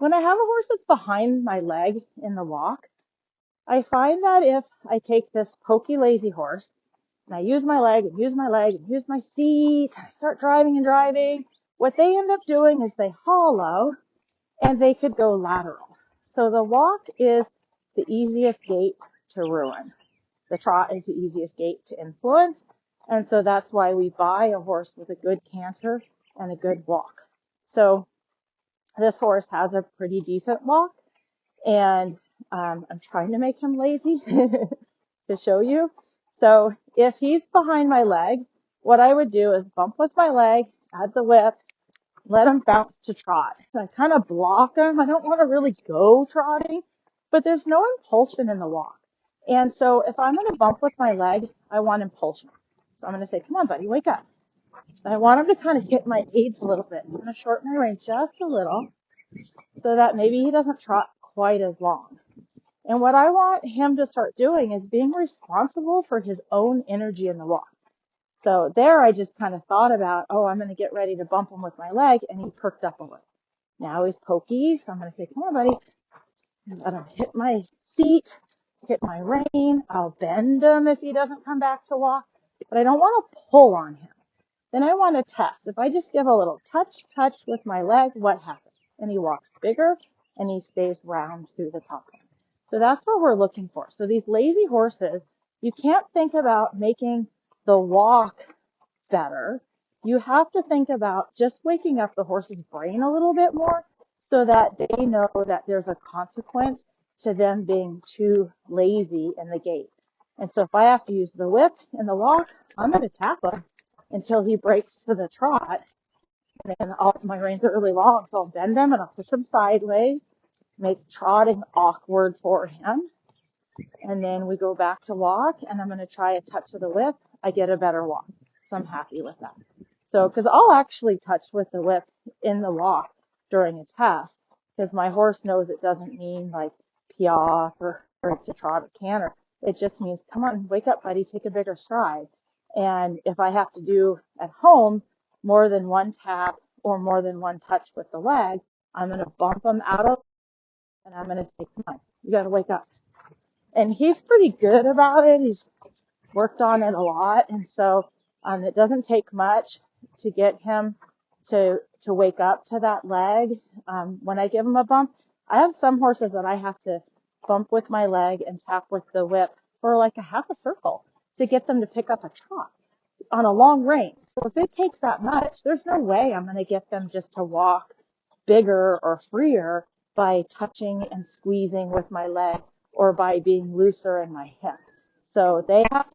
When I have a horse that's behind my leg in the walk, I find that if I take this pokey, lazy horse and I use my leg and use my leg and use my seat, I start driving and driving, what they end up doing is they hollow and they could go lateral. So the walk is the easiest gait to ruin. The trot is the easiest gait to influence. And so that's why we buy a horse with a good canter and a good walk. So this horse has a pretty decent walk, and I'm trying to make him lazy to show you. So if he's behind my leg, what I would do is bump with my leg, add the whip, let him bounce to trot. I kind of block him. I don't want to really go trotting, but there's no impulsion in the walk. And so if I'm going to bump with my leg, I want impulsion. So I'm going to say, come on, buddy, wake up. I want him to kind of get my aids a little bit. I'm going to shorten my rein just a little so that maybe he doesn't trot quite as long. And what I want him to start doing is being responsible for his own energy in the walk. So there I just kind of thought about, oh, I'm going to get ready to bump him with my leg, and he perked up a little. Now he's pokey, so I'm going to say, come on, buddy. Let him hit my seat, hit my rein. I'll bend him if he doesn't come back to walk, but I don't want to pull on him. Then I want to test. If I just give a little touch with my leg, what happens? And he walks bigger, and he stays round through the top. So that's what we're looking for. So these lazy horses, you can't think about making the walk better. You have to think about just waking up the horse's brain a little bit more so that they know that there's a consequence to them being too lazy in the gait. And so if I have to use the whip in the walk, I'm going to tap him until he breaks to the trot. And then my reins are really long, so I'll bend him and I'll push him sideways, make trotting awkward for him. And then we go back to walk, and I'm going to try a touch of the whip. I get a better walk. So I'm happy with that. So, because I'll actually touch with the whip in the walk during a test, because my horse knows it doesn't mean like piaffe or to trot or canter. It just means, come on, wake up, buddy, take a bigger stride. And if I have to do at home more than one tap or more than one touch with the leg, I'm going to bump them out of, and I'm going to say, come on, you got to wake up. And he's pretty good about it. He's worked on it a lot. And so it doesn't take much to get him to wake up to that leg. When I give him a bump, I have some horses that I have to bump with my leg and tap with the whip for like a half a circle to get them to pick up a trot on a long rein. So if it takes that much, there's no way I'm going to get them just to walk bigger or freer by touching and squeezing with my leg or by being looser in my hip. So they have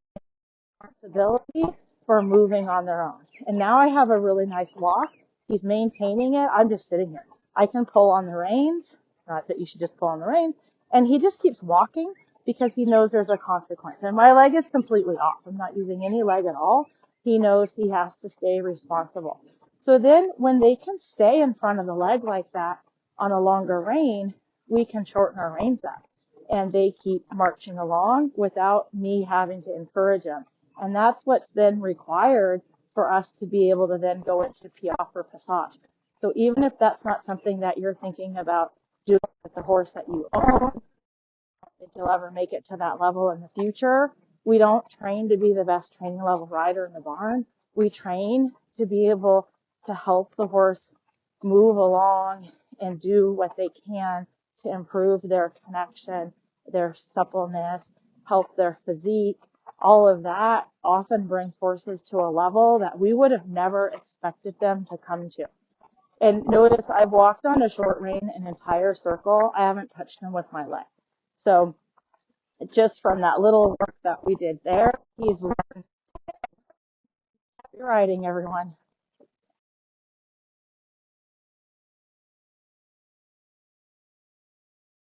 responsibility for moving on their own. And now I have a really nice walk. He's maintaining it. I'm just sitting here. I can pull on the reins. Not that you should just pull on the reins. And he just keeps walking because he knows there's a consequence. And my leg is completely off. I'm not using any leg at all. He knows he has to stay responsible. So then when they can stay in front of the leg like that on a longer rein, we can shorten our reins up. And they keep marching along without me having to encourage them. And that's what's then required for us to be able to then go into piaffe or passage. So even if that's not something that you're thinking about doing with the horse that you own, I don't think you'll ever make it to that level in the future. We don't train to be the best training level rider in the barn. We train to be able to help the horse move along and do what they can to improve their connection, their suppleness, help their physique. All of that often brings horses to a level that we would have never expected them to come to. And notice I've walked on a short rein an entire circle. I haven't touched him with my leg. So just from that little work that we did there, he's learned. Happy riding, everyone.